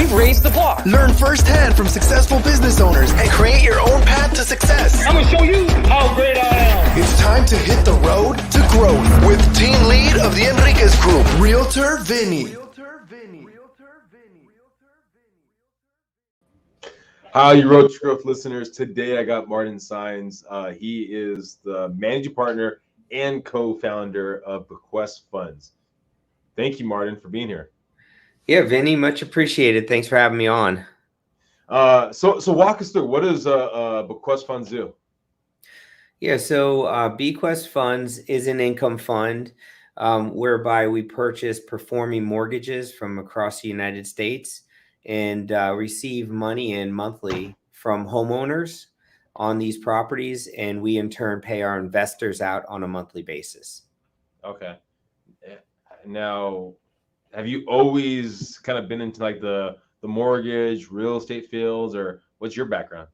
We've raised the bar. Learn firsthand from successful business owners and create your own path to success. I'm going to show you how great I am. It's time to hit the road to growth with team lead of the Enriquez Group, Realtor Vinny. Hi, you Road to Growth listeners. Today I got Martin Saenz. He is the managing partner and co-founder of Bequest Funds. Thank you, Martin, for being here. Yeah, Vinny, much appreciated. Thanks for having me on. So walk us through, what does Bequest Funds do? Yeah, so Bequest Funds is an income fund whereby we purchase performing mortgages from across the United States and receive money in monthly from homeowners on these properties, and we in turn pay our investors out on a monthly basis. Okay. Now, have you always kind of been into like the mortgage, real estate fields, or what's your background?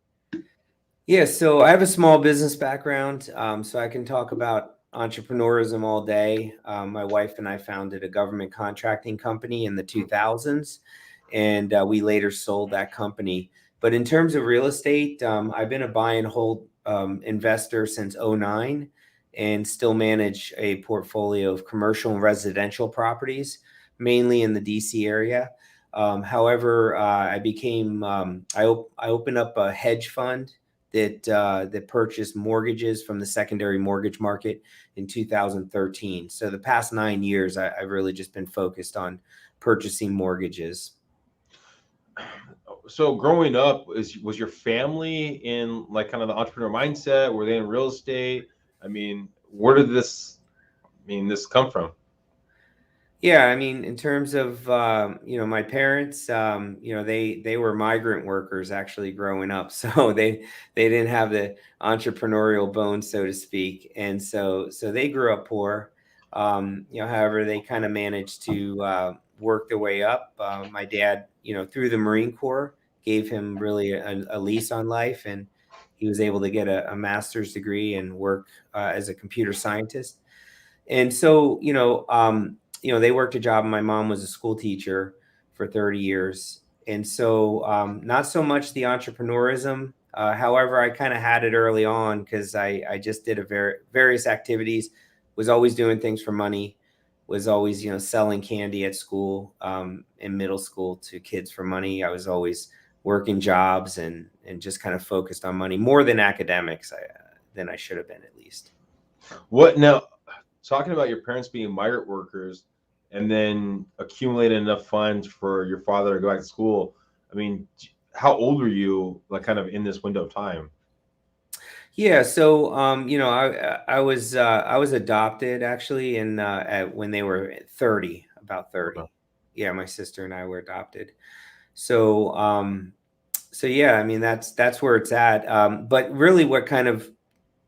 Yeah, so I have a small business background, so I can talk about entrepreneurism all day. My wife and I founded a government contracting company in the 2000s, and we later sold that company. But in terms of real estate, I've been a buy and hold investor since 2009 and still manage a portfolio of commercial and residential properties, mainly in the DC area. However, I opened up a hedge fund that purchased mortgages from the secondary mortgage market in 2013. So the past 9 years, I've really just been focused on purchasing mortgages. So growing up, was your family in like kind of the entrepreneur mindset? Were they in real estate? I mean, where did this come from? Yeah, I mean, in terms of my parents, they were migrant workers actually growing up, so they didn't have the entrepreneurial bone, so to speak, and so they grew up poor. However, they kind of managed to work their way up. My dad, through the Marine Corps, gave him really a lease on life, and he was able to get a master's degree and work as a computer scientist. And so, they worked a job. My mom was a school teacher for 30 years. And so not so much the entrepreneurism. However, I kind of had it early on because I just did various activities, was always doing things for money, was always, selling candy at school, in middle school to kids for money. I was always working jobs and just kind of focused on money more than academics than I should have been, at least. What now? Talking about your parents being migrant workers and then accumulating enough funds for your father to go back to school. I mean, how old were you, like, kind of in this window of time? Yeah, so I was adopted actually when they were 30, about 30. Okay. Yeah, my sister and I were adopted. So yeah, I mean that's where it's at. But really, what kind of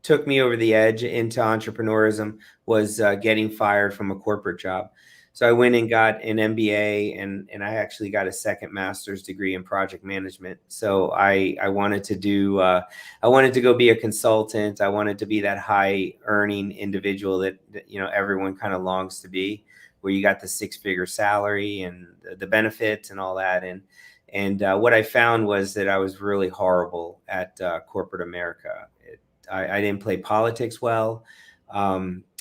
took me over the edge into entrepreneurism was getting fired from a corporate job. So I went and got an MBA and I actually got a second master's degree in project management. So I wanted to I wanted to go be a consultant. I wanted to be that high earning individual that everyone kind of longs to be, where you got the 6-figure salary and the benefits and all that. And what I found was that I was really horrible at corporate America. I didn't play politics well,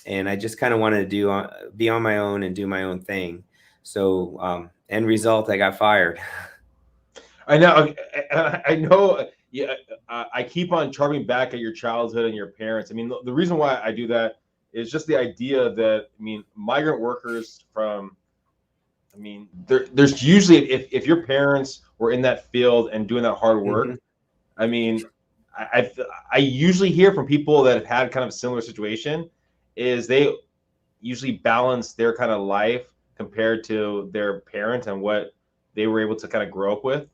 and I just kind of wanted to be on my own and do my own thing. So end result, I got fired. I know. Yeah, I keep on charming back at your childhood and your parents. I mean, the reason why I do that is just the idea that, migrant workers there's usually, if your parents were in that field and doing that hard work, Mm-hmm. I usually hear from people that have had kind of a similar situation is they usually balance their kind of life compared to their parent and what they were able to kind of grow up with.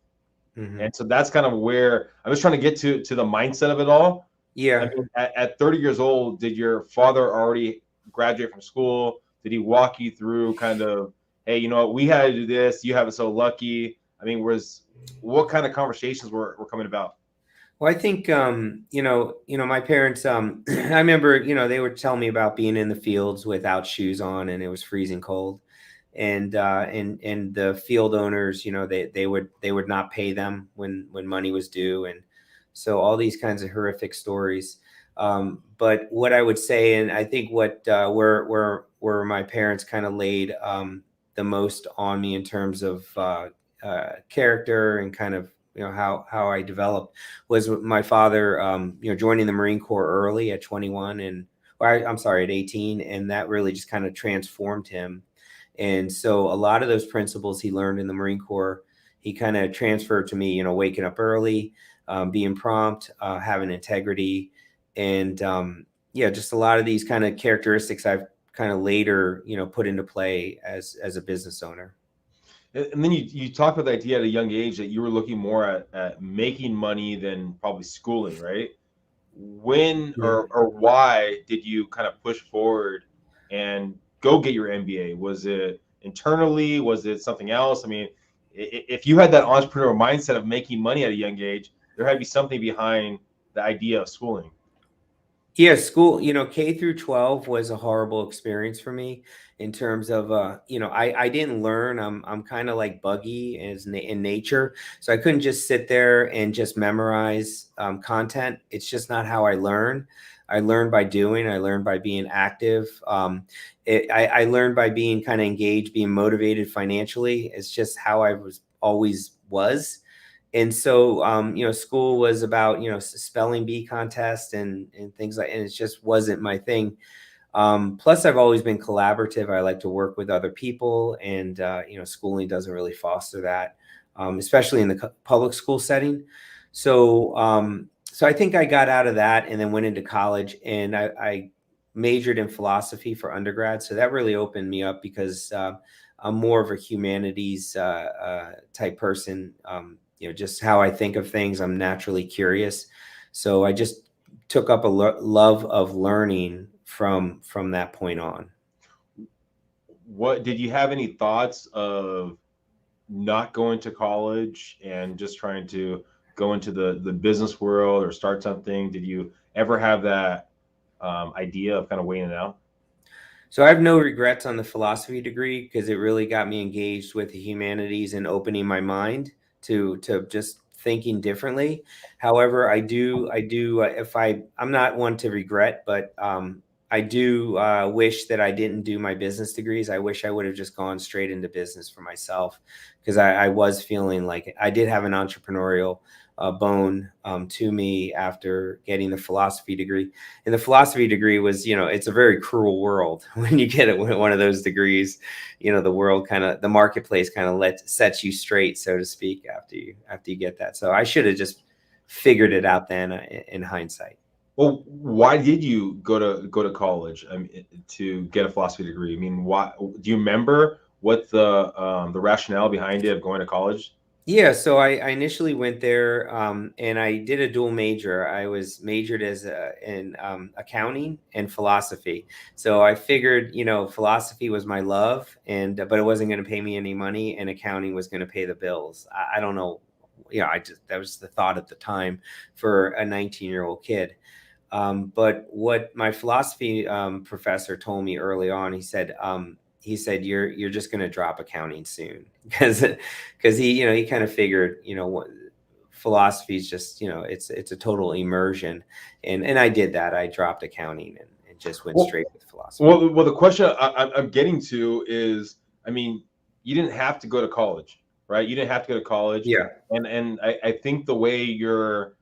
Mm-hmm. And so that's kind of where I'm just trying to get to the mindset of it all. Yeah. At 30 years old, did your father already graduate from school? Did he walk you through kind of, hey, you know what, we had to do this, you have it so lucky? What kind of conversations were coming about? Well, I think, my parents, I remember, they would tell me about being in the fields without shoes on and it was freezing cold. and the field owners, you know, they would not pay them when money was due, and so all these kinds of horrific stories. But what I would say, and I think what where my parents kind of laid the most on me in terms of character and kind of, you know, how I developed, was my father, you know, joining the Marine Corps early at 21, and I'm sorry, at 18, and that really just kind of transformed him. And so a lot of those principles he learned in the Marine Corps, he kind of transferred to me, you know, waking up early, being prompt, having integrity, and yeah, just a lot of these kind of characteristics I've kind of later, you know, put into play as a business owner. And then you talked about the idea at a young age that you were looking more at making money than probably schooling, right? When Yeah. or why did you kind of push forward and go get your MBA? Was it internally? Was it something else? I mean, if you had that entrepreneurial mindset of making money at a young age, there had to be something behind the idea of schooling. Yeah, school, you know, K through 12 was a horrible experience for me in terms of, you know, I didn't learn. I'm kind of like buggy in nature. So I couldn't just sit there and just memorize content. It's just not how I learn. I learned by doing, I learned by being active. I learned by being kind of engaged, being motivated financially. It's just how I always was. And so, you know, school was about, you know, spelling bee contest and things like, and it just wasn't my thing. Plus, I've always been collaborative. I like to work with other people, and you know, schooling doesn't really foster that, especially in the public school setting. So, so I think I got out of that and then went into college, and I majored in philosophy for undergrad. So that really opened me up because I'm more of a humanities type person. You know, just how I think of things, I'm naturally curious. So I just took up a love of learning from that point on. What did you have any thoughts of not going to college and just trying to go into the business world or start something? Did you ever have that idea of kind of weighing it out? So I have no regrets on the philosophy degree because it really got me engaged with the humanities and opening my mind to just thinking differently. However, I do if I'm not one to regret, but I do wish that I didn't do my business degrees. I wish I would have just gone straight into business for myself, because I was feeling like I did have an entrepreneurial bone to me after getting the philosophy degree. And the philosophy degree was, you know, it's a very cruel world when you get one of those degrees. You know, the world kind of, the marketplace kind of sets you straight, so to speak, after you get that. So I should have just figured it out then in hindsight. Well, why did you go to college, to get a philosophy degree? I mean, why do you remember what the rationale behind it of going to college? Yeah, so I initially went there, and I did a dual major. I was majored in accounting and philosophy. So I figured, you know, philosophy was my love, and but it wasn't going to pay me any money, and accounting was going to pay the bills. I don't know, you know, that was the thought at the time for a 19-year-old kid. But what my philosophy professor told me early on, he said you're just going to drop accounting soon, because he, you know, he kind of figured, you know, what philosophy is just, you know, it's a total immersion, and I did that. I dropped accounting and just went straight with philosophy. Well, the question I'm getting to is, I mean, you didn't have to go to college, right? You didn't have to go to college. Yeah. And I think the way you're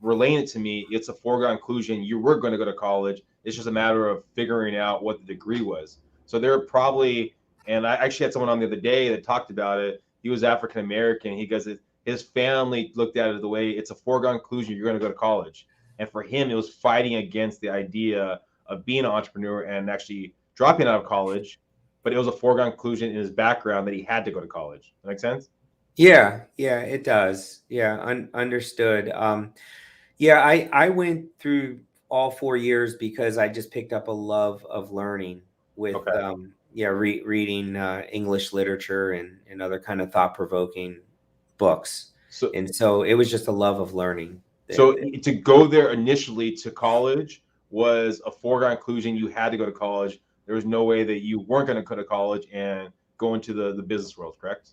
relaying it to me, it's a foregone conclusion. You were going to go to college. It's just a matter of figuring out what the degree was. So they're probably, and I actually had someone on the other day that talked about it. He was African American. He goes, his family looked at it the way it's a foregone conclusion you're going to go to college. And for him, it was fighting against the idea of being an entrepreneur and actually dropping out of college. But it was a foregone conclusion in his background that he had to go to college. That make sense? Yeah, it does. Yeah, understood. Yeah, I went through all 4 years because I just picked up a love of learning with, Okay. yeah, reading English literature and other kind of thought-provoking books. So, And so it was just a love of learning. so to go there initially to college was a foregone conclusion. You had to go to college. there was no way that you weren't going to go to college and go into the business world, correct?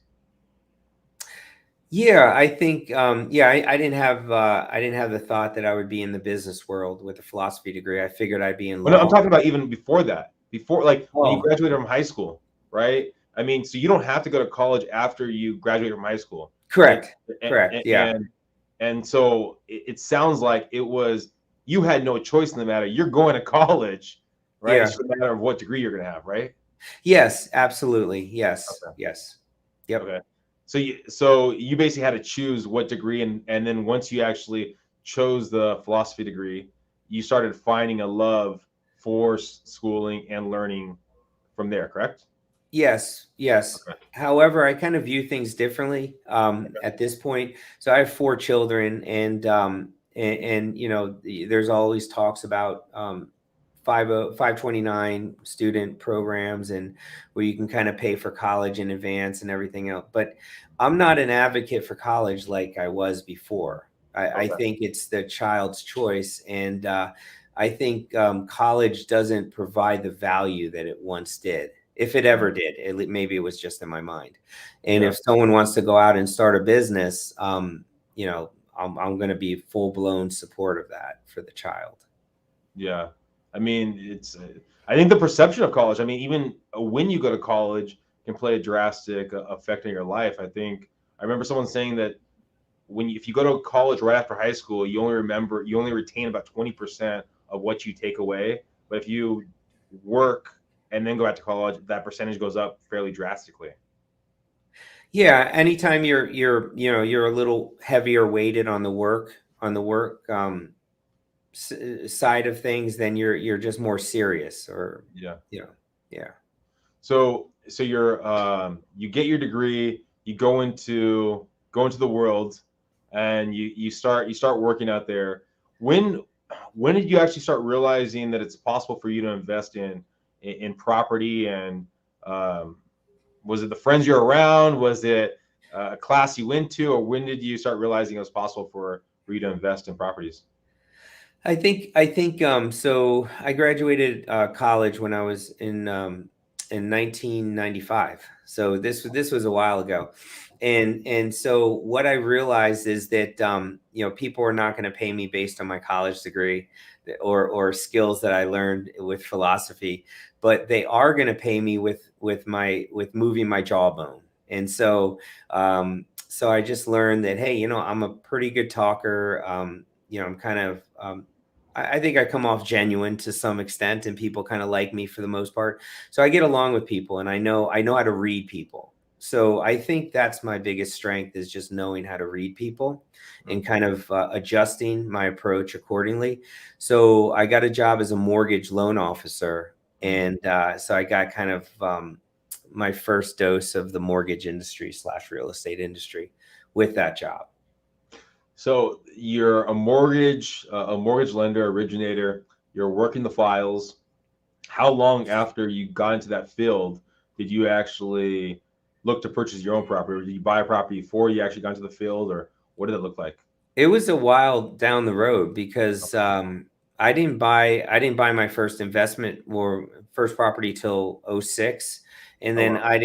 Yeah, I think I didn't have the thought that I would be in the business world with a philosophy degree. I figured I'd be in Well, no, I'm law. talking about even before that, before like when you Oh, graduated from high school, right? I mean, so you don't have to go to college after you graduate from high school, right? correct. Correct. Yeah. And so it sounds like it was you had no choice in the matter. You're going to college, right? It's Yeah. just a matter of what degree you're going to have, right? Yes, absolutely. Yes. Okay. Yes. Yep. Okay. So you basically had to choose what degree, and then once you actually chose the philosophy degree, you started finding a love for schooling and learning from there, correct? Yes, yes. Okay. However, I kind of view things differently at this point. So I have 4 children, and you know, there's always talks about 529 student programs and where you can kind of pay for college in advance and everything else. But I'm not an advocate for college like I was before. I Okay. think it's the child's choice, and I think college doesn't provide the value that it once did. If it ever did, maybe it was just in my mind. And Yeah. if someone wants to go out and start a business, you know, I'm going to be full blown support of that for the child. Yeah. I mean, I think the perception of college, I mean, even when you go to college can play a drastic effect on your life. I remember someone saying that if you go to college right after high school, you only retain about 20% of what you take away. But if you work and then go back to college, that percentage goes up fairly drastically. Yeah, anytime you're a little heavier weighted on the work side of things, then you're just more serious, or Yeah. you know, yeah. So you get your degree, you go into the world, and you start working out there. When did you actually start realizing that it's possible for you to invest in property? And um, was it the friends you're around? Was it a class you went to, or when did you start realizing it was possible for you to invest in properties? I think so I graduated college when I was in 1995. So this was a while ago. And so what I realized is that you know, people are not going to pay me based on my college degree or skills that I learned with philosophy, but they are going to pay me with moving my jawbone. And so I just learned that, hey, you know, I'm a pretty good talker. You know, I'm kind of I think I come off genuine to some extent, and people kind of like me for the most part. So I get along with people, and I know how to read people. So I think that's my biggest strength, is just knowing how to read people and kind of adjusting my approach accordingly. So I got a job as a mortgage loan officer, and so I got kind of my first dose of the mortgage industry / real estate industry with that job. So you're a mortgage lender, originator. You're working the files. How long after you got into that field did you actually look to purchase your own property? Or did you buy a property before you actually got into the field, or what did it look like? It was a while down the road because I didn't buy my first investment or first property till '06, and Oh then wow. I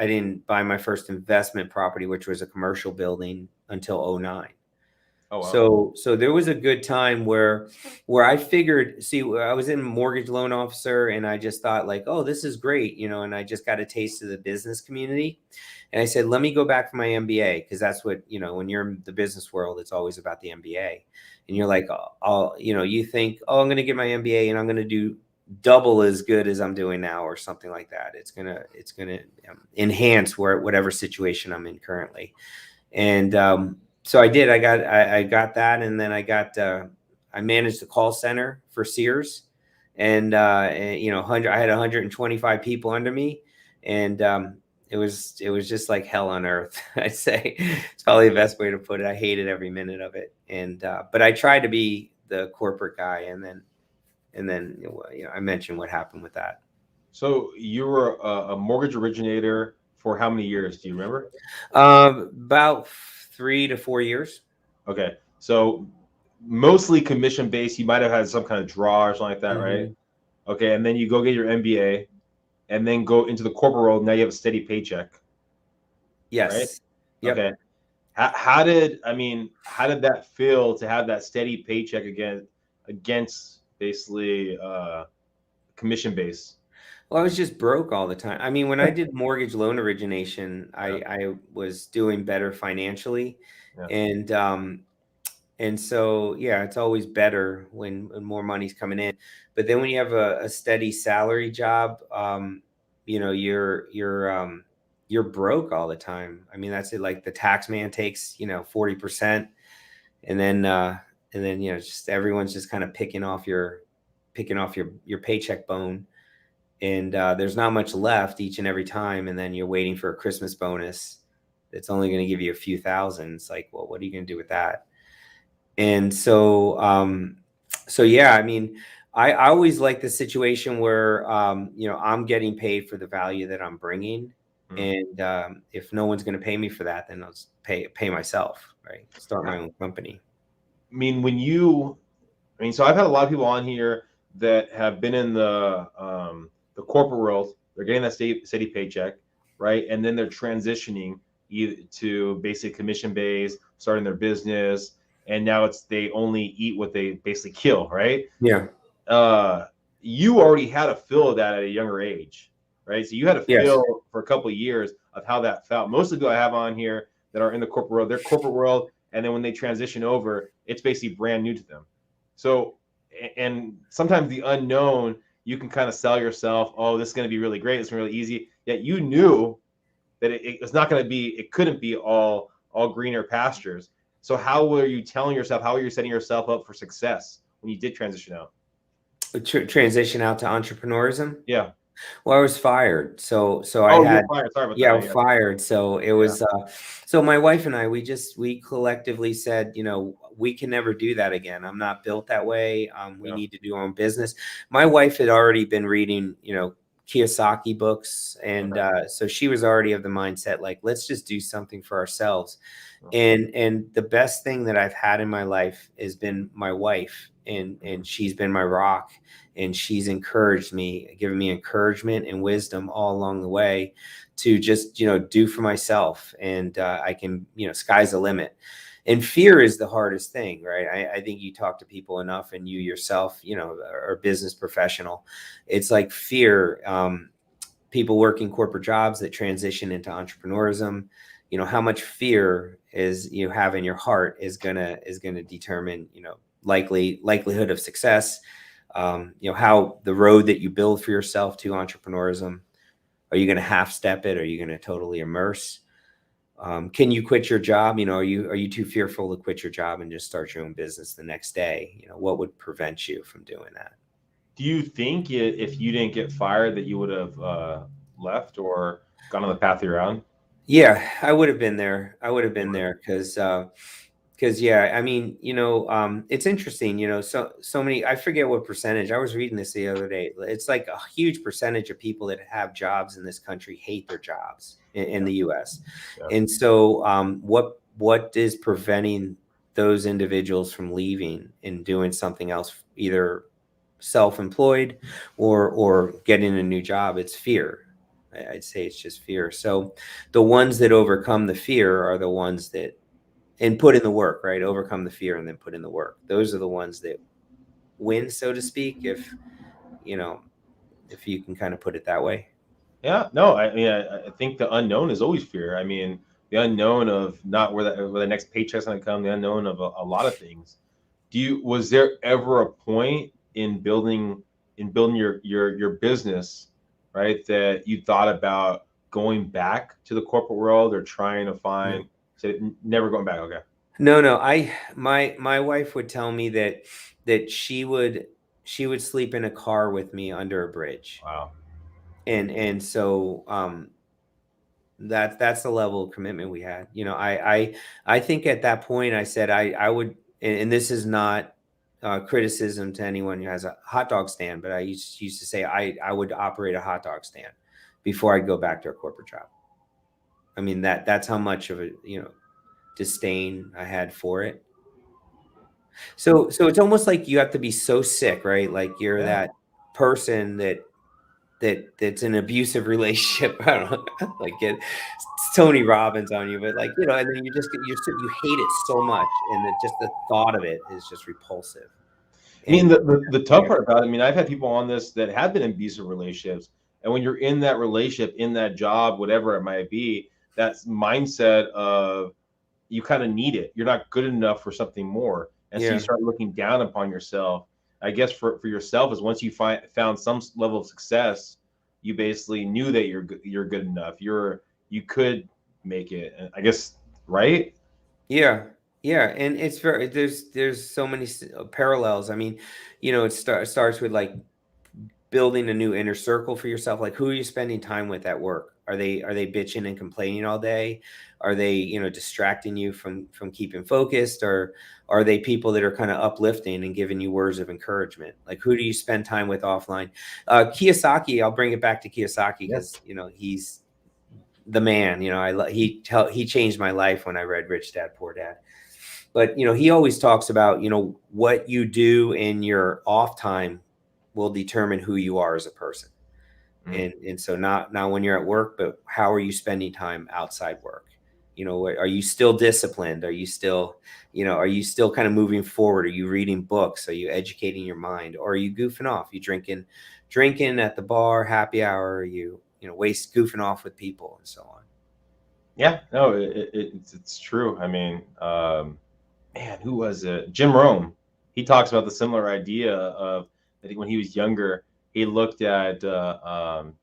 didn't buy my first investment property, which was a commercial building, until '09. Oh wow. So there was a good time where I figured, see, I was in mortgage loan officer, and I just thought like, oh, this is great, you know, and I just got a taste of the business community. And I said, let me go back for my MBA, because that's what, you know, when you're in the business world, it's always about the MBA. And you're like, you know, you think, oh, I'm going to get my MBA and I'm going to do double as good as I'm doing now, or something like that. It's gonna enhance whatever situation I'm in currently. And so I did. I got that, and then I managed the call center for Sears, and you know, I had 125 people under me, and it was just like hell on earth. I'd say it's probably the best way to put it. I hated every minute of it, and but I tried to be the corporate guy, and then you know, I mentioned what happened with that. So you were a mortgage originator for how many years? Do you remember? About 3 to 4 years. Okay. So mostly commission based. You might have had some kind of draw or something like that, right? Mhm. Okay, and then you go get your MBA, and then go into the corporate world. Now you have a steady paycheck, right? Yes. Yep. Okay. How did that feel to have that steady paycheck against basically commission base? Well, I was just broke all the time. I mean, when I did mortgage loan origination, Yeah, I was doing better financially, yeah, and so yeah, it's always better when more money's coming in. But then when you have a steady salary job, you know, you're broke all the time. I mean, that's it. Like the tax man takes, you know, 40%, and then you know, just everyone's just kind of picking off your paycheck bone, and there's not much left each and every time, and then you're waiting for a Christmas bonus that's only going to give you a few thousand. It's like, well, what are you going to do with that? And so yeah, I mean, I always like the situation where you know, I'm getting paid for the value that I'm bringing, Mm. and if no one's going to pay me for that, then I'll just pay myself, right? Start my own company. I mean, so I've had a lot of people on here that have been in the corporate world. They're getting that steady paycheck, right? And then they're transitioning either to basic commission based, starting their business, and now they only eat what they basically kill, right? Yeah. You already had a feel of that at a younger age, right? So you had a Yes. feel for a couple of years of how that felt. Most of the people I have on here that are in the corporate world, they're corporate world, and then when they transition over, it's basically brand new to them. So, and sometimes the unknown, you can kind of sell yourself, oh, this is going to be really great, it's really easy. Yet you knew that it's not going to be, it couldn't be all greener pastures. So how were you telling yourself, how were you setting yourself up for success when you did transition out? Transition out to entrepreneurism. Yeah. Well, I was fired. So I Oh, you're had, fired. Sorry about yeah, I that. was Yeah. fired. So it was, so my wife and I, we collectively said, you know, we can never do that again. I'm not built that way. We Yeah. need to do our own business. My wife had already been reading, you know, Kiyosaki books. And so she was already of the mindset, like, let's just do something for ourselves. And the best thing that I've had in my life has been my wife, and she's been my rock, and she's encouraged me, given me encouragement and wisdom all along the way to just, you know, do for myself. And I can, you know, sky's the limit. And fear is the hardest thing, right? I think you talk to people enough, and you yourself, you know, are a business professional. It's like fear. People working corporate jobs that transition into entrepreneurism, you know, how much fear is you have in your heart is gonna determine, you know, likelihood of success. You know, how the road that you build for yourself to entrepreneurism, are you going to half step it? Are you going to totally immerse? Can you quit your job? You know, are you too fearful to quit your job and just start your own business the next day? You know, what would prevent you from doing that? Do you think if you didn't get fired that you would have left or gone on the path you're on? Yeah, I would have been there. I would have been there because yeah, I mean, you know, it's interesting, you know, so many, I forget what percentage. I was reading this the other day. It's like a huge percentage of people that have jobs in this country hate their jobs in the US. Yeah. And so what is preventing those individuals from leaving and doing something else, either self-employed or getting a new job? It's fear. I'd say it's just fear. So the ones that overcome the fear are the ones that, and put in the work, right? Overcome the fear and then put in the work. Those are the ones that win, so to speak, if, you know, if you can kind of put it that way. Yeah, no, I mean, I think the unknown is always fear. I mean, the unknown of not where the next paycheck's going to come, the unknown of a lot of things. Was there ever a point in building your business, right, that you thought about going back to the corporate world or trying to find, never going back? Okay. No, my wife would tell me that she would sleep in a car with me under a bridge. Wow. And so that's the level of commitment we had. You know, I think at that point I said I would, and this is not criticism to anyone who has a hot dog stand, but I used to say I would operate a hot dog stand before I'd go back to a corporate job. I mean, that's how much of a, you know, disdain I had for it. So it's almost like you have to be so sick, right? Like you're Yeah. that person that's in an abusive relationship. I don't know, like it's Tony Robbins on you, but like, you know, and then you hate it so much, and just the thought of it is just repulsive. I mean, And the tough part about it, I mean, I've had people on this that have been in abusive relationships, and when you're in that relationship, in that job, whatever it might be, that mindset of you kind of need it. You're not good enough for something more, and so you yeah, start looking down upon yourself. I guess for yourself is once you found some level of success, you basically knew that you're good enough. You could make it. And I guess, right? yeah, yeah, and it's very there's so many parallels. I mean, you know, it starts with like building a new inner circle for yourself. Like, who are you spending time with at work? Are they bitching and complaining all day? Are they, you know, distracting you from keeping focused? Or are they people that are kind of uplifting and giving you words of encouragement? Like, who do you spend time with offline? Kiyosaki, I'll bring it back to Kiyosaki because, you know, he's the man. You know, he changed my life when I read Rich Dad Poor Dad. But, you know, he always talks about, you know, what you do in your off time will determine who you are as a person. And so not when you're at work, but how are you spending time outside work? You know, are you still disciplined? Are you still, you know, are you still kind of moving forward? Are you reading books? Are you educating your mind? Or are you goofing off? You drinking at the bar, happy hour? Are you, you know, goofing off with people and so on? Yeah, no, it's true. I mean, man, who was it? Jim Rome. He talks about the similar idea of, I think when he was younger, he looked at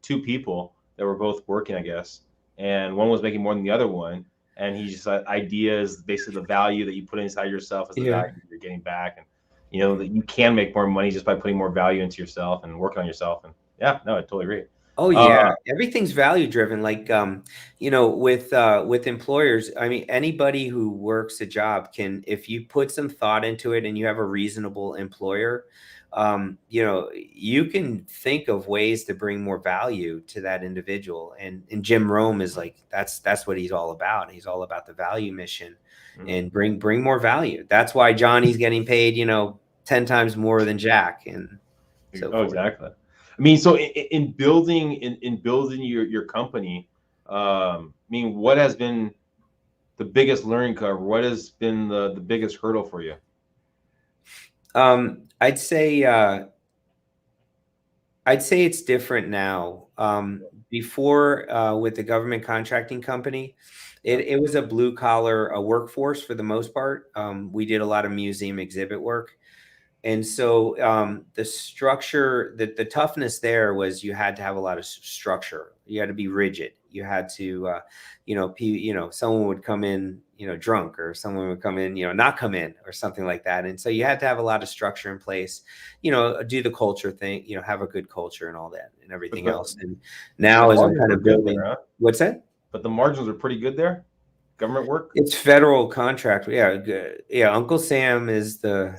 two people that were both working, I guess, and one was making more than the other one. And he just had ideas, basically the value that you put inside yourself is the Yeah. value you're getting back. And, you know, that you can make more money just by putting more value into yourself and working on yourself. And yeah, no, I totally agree. Oh yeah, everything's value driven. Like, you know, with employers, I mean, anybody who works a job can, if you put some thought into it and you have a reasonable employer, you know, you can think of ways to bring more value to that individual. And Jim Rome is like, that's what he's all about. He's all about the value mission and bring more value. That's why Johnny's getting paid, you know, 10 times more than Jack and so forth. Exactly. I mean, so in building your company, I mean, what has been the biggest learning curve? What has been the biggest hurdle for you? I'd say it's different now. Before, with the government contracting company, it was a blue collar workforce for the most part. We did a lot of museum exhibit work. And so the structure, the toughness there was you had to have a lot of structure. You had to be rigid. You had to, you know, someone would come in, you know, drunk, or someone would come in, you know, not come in, or something like that. And so you had to have a lot of structure in place, you know, do the culture thing, you know, have a good culture and all that and everything else. And now as I'm kind of building, there, huh? What's that? But the margins are pretty good there. Government work. It's federal contract. Yeah, yeah. Uncle Sam is the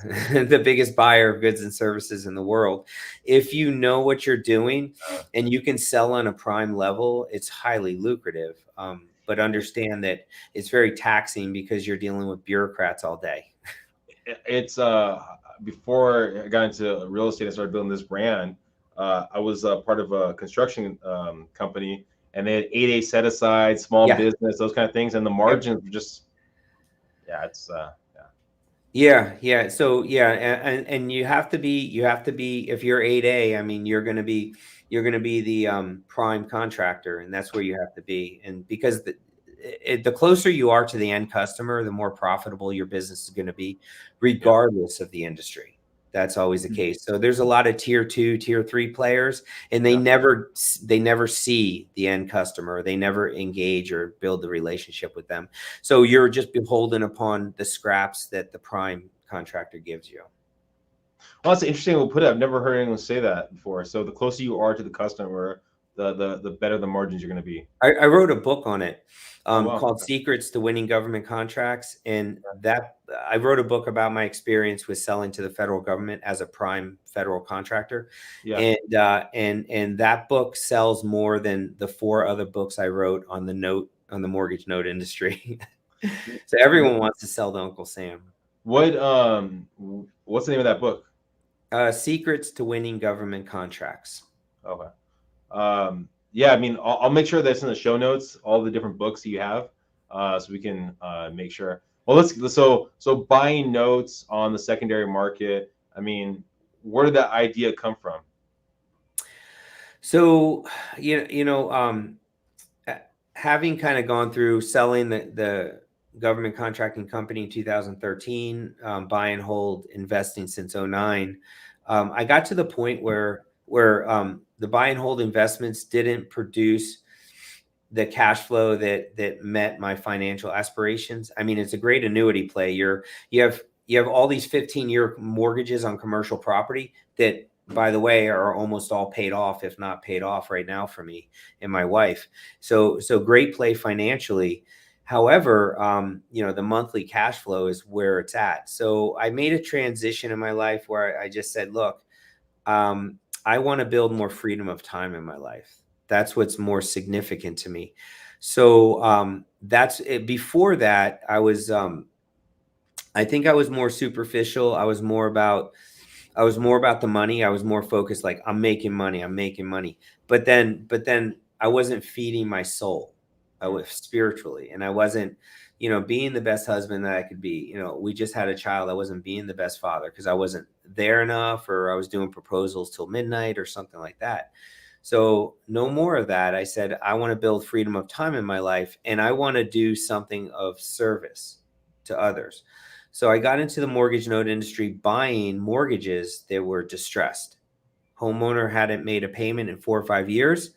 the biggest buyer of goods and services in the world. If you know what you're doing and you can sell on a prime level, it's highly lucrative. But understand that it's very taxing because you're dealing with bureaucrats all day. It's before I got into real estate and started building this brand, I was part of a construction company, and they had 8A set aside, small business, those kind of things, and the margins were just, Yeah. So and you have to be, if you're 8A, I mean, you're going to be the prime contractor, and that's where you have to be. And because the closer you are to the end customer, the more profitable your business is going to be, regardless of the industry. That's always the case. So there's a lot of tier 2, tier 3 players, and they never see the end customer. They never engage or build the relationship with them. So you're just beholden upon the scraps that the prime contractor gives you. Well, that's interesting. We'll put it. I've never heard anyone say that before. So the closer you are to the customer, the better the margins you're going to be. I wrote a book on it called Secrets to Winning Government Contracts. And that I wrote a book about my experience with selling to the federal government as a prime federal contractor. Yeah. And that book sells more than the 4 other books I wrote on the mortgage note industry. So everyone wants to sell to Uncle Sam. What's the name of that book? Secrets to Winning Government Contracts. Okay. Yeah, I mean, I'll make sure that's in the show notes, all the different books you have, so we can make sure. Well, so buying notes on the secondary market. I mean, where did that idea come from? So, having kind of gone through selling the government contracting company in 2013, buy and hold investing since '09, I got to the point where the buy and hold investments didn't produce the cash flow that met my financial aspirations. I mean, it's a great annuity play. You have all these 15-year mortgages on commercial property that, by the way, are almost all paid off, if not paid off right now for me and my wife. So great play financially. However, the monthly cash flow is where it's at. So I made a transition in my life where I just said, look, I want to build more freedom of time in my life. That's what's more significant to me. So that's it. Before that, I think I was more superficial. I was more about the money. I was more focused, like I'm making money. But then I wasn't feeding my soul. I was spiritually, and I wasn't, being the best husband that I could be. We just had a child. I wasn't being the best father because I wasn't there enough, or I was doing proposals till midnight or something like that. So no more of that. I said, I want to build freedom of time in my life, and I want to do something of service to others. So I got into the mortgage note industry buying mortgages that were distressed. Homeowner hadn't made a payment in 4 or 5 years.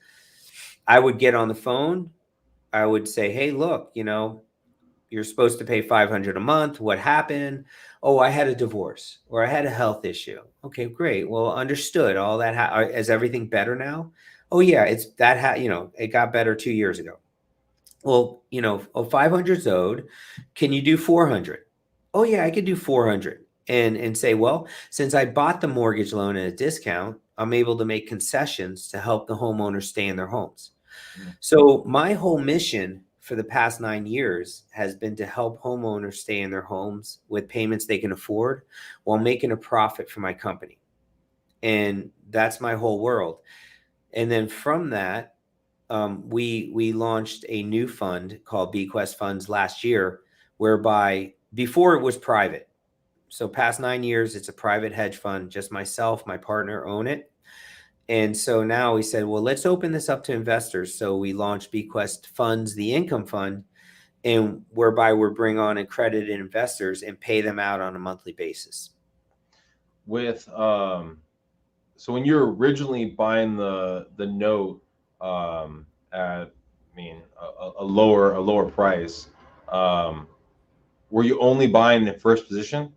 I would get on the phone. I would say, hey, look, you're supposed to pay $500 a month. What happened? Oh, I had a divorce or I had a health issue. Okay, great. Well, understood. All that is everything better now? Oh yeah, it got better 2 years ago. Well, 500's owed. Can you do 400? Oh yeah, I could do 400. And say, well, since I bought the mortgage loan at a discount, I'm able to make concessions to help the homeowners stay in their homes. So my whole mission for the past 9 years has been to help homeowners stay in their homes with payments they can afford while making a profit for my company. And that's my whole world. And then from that, we launched a new fund called Bequest Funds last year, whereby before it was private. So past 9 years, it's a private hedge fund. Just myself, my partner own it. And so now we said, well, let's open this up to investors. So we launched Bequest Funds, the income fund, and whereby we're bring on accredited investors and pay them out on a monthly basis. With so when you're originally buying the note at, a lower price, were you only buying the first position,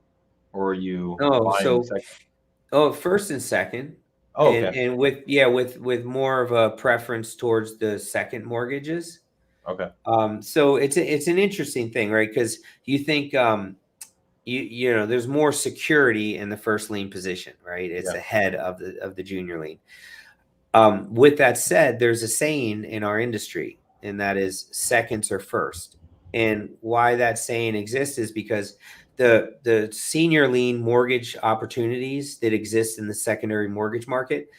or were you buying second? First and second. Oh, okay. And with more of a preference towards the second mortgages. Okay. So it's an interesting thing, right? Because you think there's more security in the first lien position, right? It's ahead of the junior lien. With that said, there's a saying in our industry, and that is seconds are first. And why that saying exists is because the senior lien mortgage opportunities that exist in the secondary mortgage market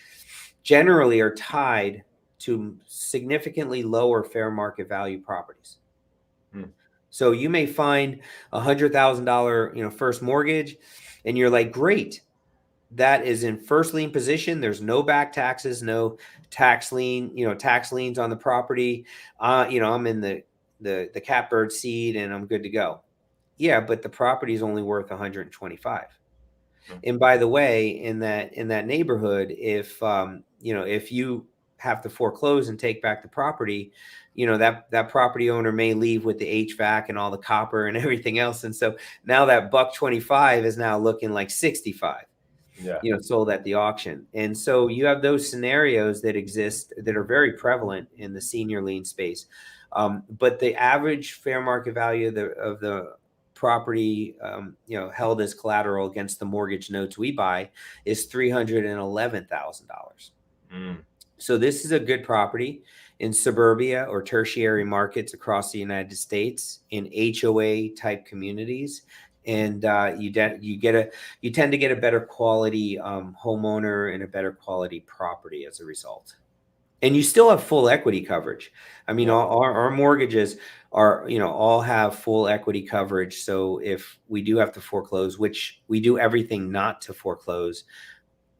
generally are tied to significantly lower fair market value properties. So you may find $100,000, first mortgage, and you're like, great, that is in first lien position. There's no back taxes, no tax lien, tax liens on the property. I'm in the catbird seed and I'm good to go. Yeah, but the property is only worth 125. And by the way, in that neighborhood, if you have to foreclose and take back the property, that property owner may leave with the HVAC and all the copper and everything else. And so now that $125 is now looking like 65. Sold at the auction. And so you have those scenarios that exist that are very prevalent in the senior lien space. But the average fair market value of the property, held as collateral against the mortgage notes we buy is $311,000. So this is a good property in suburbia or tertiary markets across the United States, in HOA type communities. and you tend to get a better quality homeowner and a better quality property as a result. And you still have full equity coverage. I mean, Yeah. our mortgages are, all have full equity coverage. So if we do have to foreclose, which we do everything not to foreclose,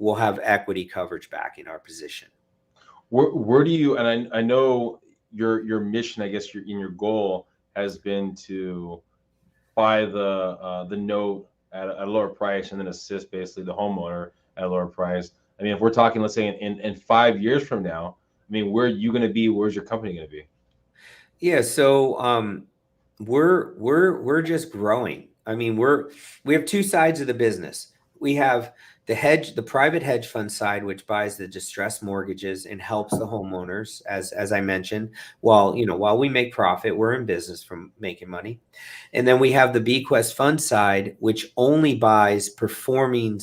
we'll have equity coverage back in our position. Where do you, and I know your mission, I guess your goal has been to buy the note at a lower price and then assist basically the homeowner at a lower price. I mean, if we're talking, let's say in 5 years from now, I mean, where are you going to be? Where's your company going to be? Yeah, so we're just growing. I mean, we have two sides of the business. We have the private hedge fund side, which buys the distressed mortgages and helps the homeowners, as I mentioned. While we make profit, we're in business from making money. And then we have the Bequest Fund side, which only buys performing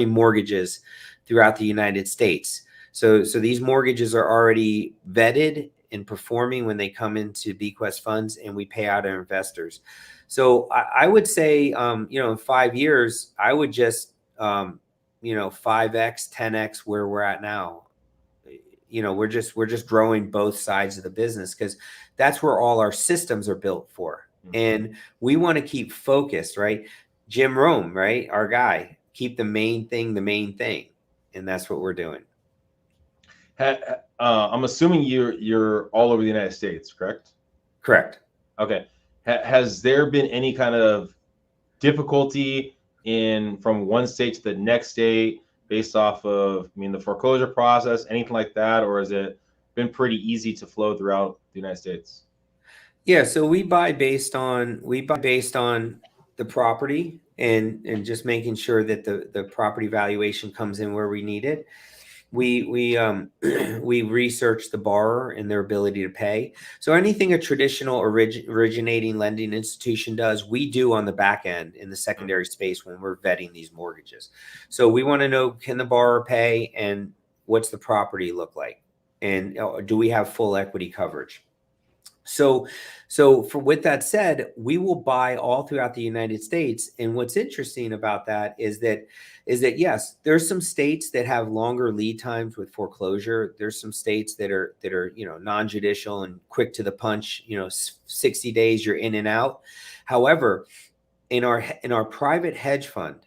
mortgages throughout the United States. So these mortgages are already vetted and performing when they come into Bequest Funds, and we pay out our investors. So I would say, in 5 years, I would just, 5x, 10x where we're at now. We're just growing both sides of the business because that's where all our systems are built for. Mm-hmm. And we want to keep focused, right? Jim Rome, right? Our guy, keep the main thing. And that's what we're doing. I'm assuming you're all over the United States, correct? Correct. Okay. Has there been any kind of difficulty from one state to the next state based off of, the foreclosure process, anything like that, or has it been pretty easy to flow throughout the United States? Yeah, so we buy based on the property and just making sure that the property valuation comes in where we need it. We research the borrower and their ability to pay. So anything a traditional originating lending institution does, we do on the back end in the secondary space when we're vetting these mortgages. So we want to know, can the borrower pay, and what's the property look like, and do we have full equity coverage? So with that said, we will buy all throughout the United States. And what's interesting about that is that yes, there's some states that have longer lead times with foreclosure. There's some states that are non-judicial and quick to the punch. 60 days you're in and out. However, in our private hedge fund,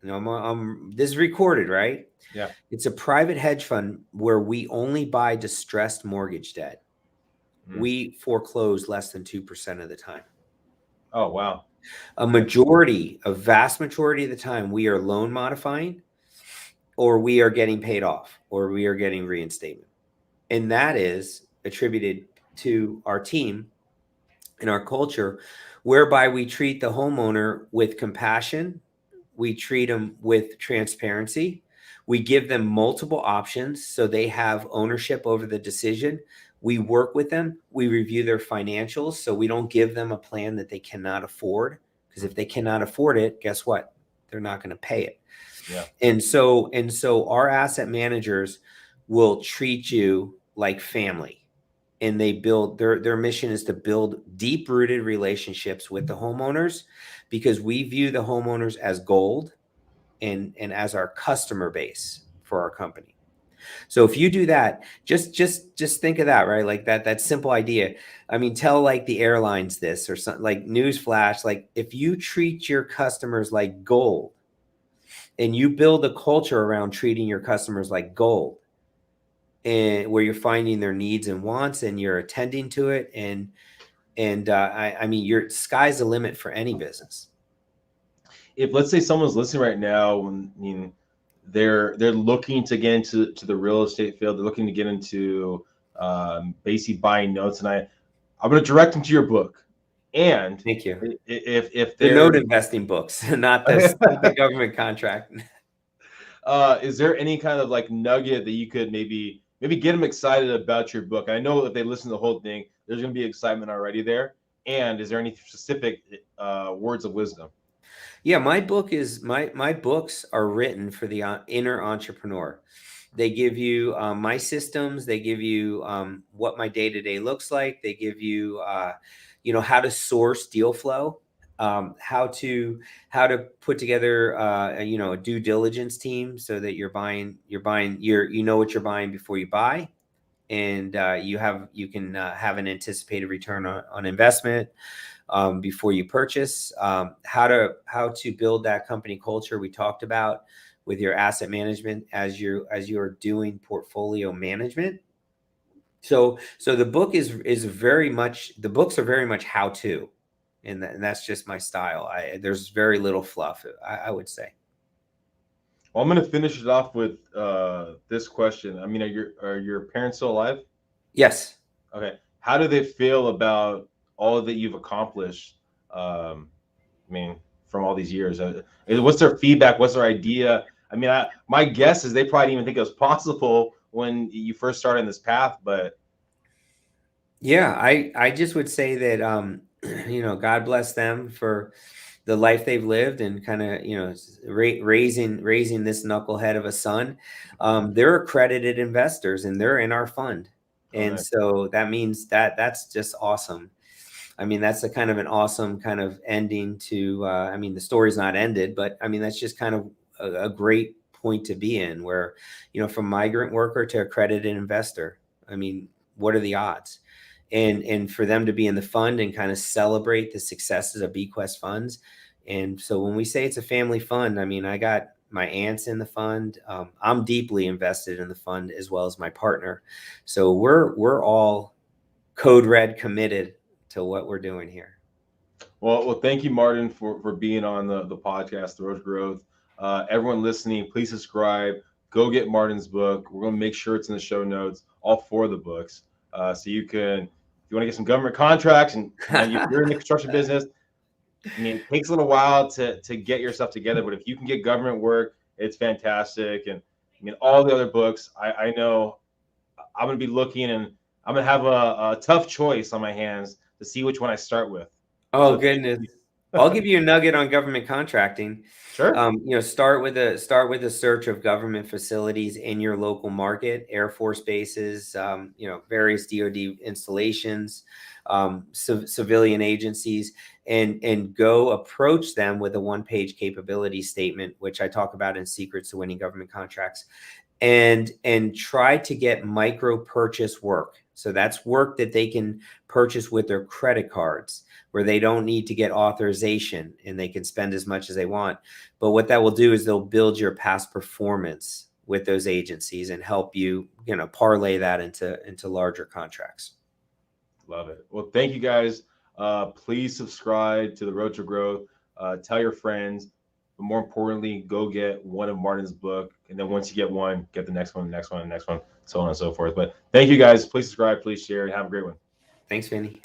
this is recorded, right? Yeah. It's a private hedge fund where we only buy distressed mortgage debt. We foreclose less than 2% of the time. Oh, wow. A vast majority of the time, we are loan modifying, or we are getting paid off, or we are getting reinstatement. And that is attributed to our team and our culture, whereby we treat the homeowner with compassion. We treat them with transparency. We give them multiple options so they have ownership over the decision. We work with them. We review their financials. So we don't give them a plan that they cannot afford, because if they cannot afford it, guess what? They're not going to pay it. Yeah. And so our asset managers will treat you like family, and they build their mission is to build deep rooted relationships with the homeowners, because we view the homeowners as gold and as our customer base for our company. So if you do that, just think of that, right? Like that simple idea. I mean, tell like the airlines this, or something, like newsflash, like if you treat your customers like gold and you build a culture around treating your customers like gold, and where you're finding their needs and wants and you're attending to it. I mean, your sky's the limit for any business. If, let's say, someone's listening right now, they're looking to get into the real estate field. They're looking to get into basically buying notes, and I'm going to direct them to your book. And thank you. If the note investing books, not the government contract. Is there any kind of like nugget that you could maybe get them excited about your book? I know if they listen to the whole thing, there's going to be excitement already there. And is there any specific words of wisdom? Yeah, my books are written for the inner entrepreneur. They give you my systems. They give you what my day-to-day looks like. They give you, how to source deal flow, how to put together, a due diligence team so that you know what you're buying before you buy, and you can have an anticipated return on investment before you purchase. How to build that company culture we talked about with your asset management as you're doing portfolio management. So the book is very much, the books are very much how to, and that's just my style. There's very little fluff, I would say. Well, I'm going to finish it off with this question. I mean, are your parents still alive? Yes. Okay. How do they feel about all that you've accomplished? I mean, from all these years, what's their feedback? What's their idea? I mean, my guess is they probably didn't even think it was possible when you first started in this path, but. Yeah, I just would say that, God bless them for the life they've lived, and kind of, raising this knucklehead of a son. They're accredited investors, and they're in our fund. And Nice. so that means that's just awesome. I mean, that's a kind of an awesome kind of ending to, I mean, the story's not ended, but I mean, that's just kind of a great point to be in, where, from migrant worker to accredited investor. I mean, what are the odds? And for them to be in the fund and kind of celebrate the successes of Bequest Funds. And so when we say it's a family fund, I mean, I got my aunts in the fund. I'm deeply invested in the fund, as well as my partner. So we're all code red committed to what we're doing here. Well, thank you, Martin, for being on the podcast, The Road to Growth. Everyone listening, please subscribe. Go get Martin's book. We're going to make sure it's in the show notes, all 4 of the books. So you can, if you want to get some government contracts, and you're in the construction business, I mean, it takes a little while to get yourself together, but if you can get government work, it's fantastic. And I mean, all the other books, I know I'm going to be looking, and I'm going to have a tough choice on my hands to see which one I start with. Oh, goodness. I'll give you a nugget on government contracting. Sure. Start with a search of government facilities in your local market, Air Force bases, various DoD installations, civilian agencies, and go approach them with a 1-page capability statement, which I talk about in Secrets to Winning Government Contracts, and try to get micro purchase work. So that's work that they can purchase with their credit cards, where they don't need to get authorization and they can spend as much as they want. But what that will do is they'll build your past performance with those agencies and help you, parlay that into larger contracts. Love it. Well, thank you guys. Please subscribe to The Road to Growth. Tell your friends, but more importantly, go get one of Martin's book. And then once you get one, get the next one, the next one, the next one, so on and so forth. But thank you guys. Please subscribe, please share, and have a great one. Thanks, Vinny.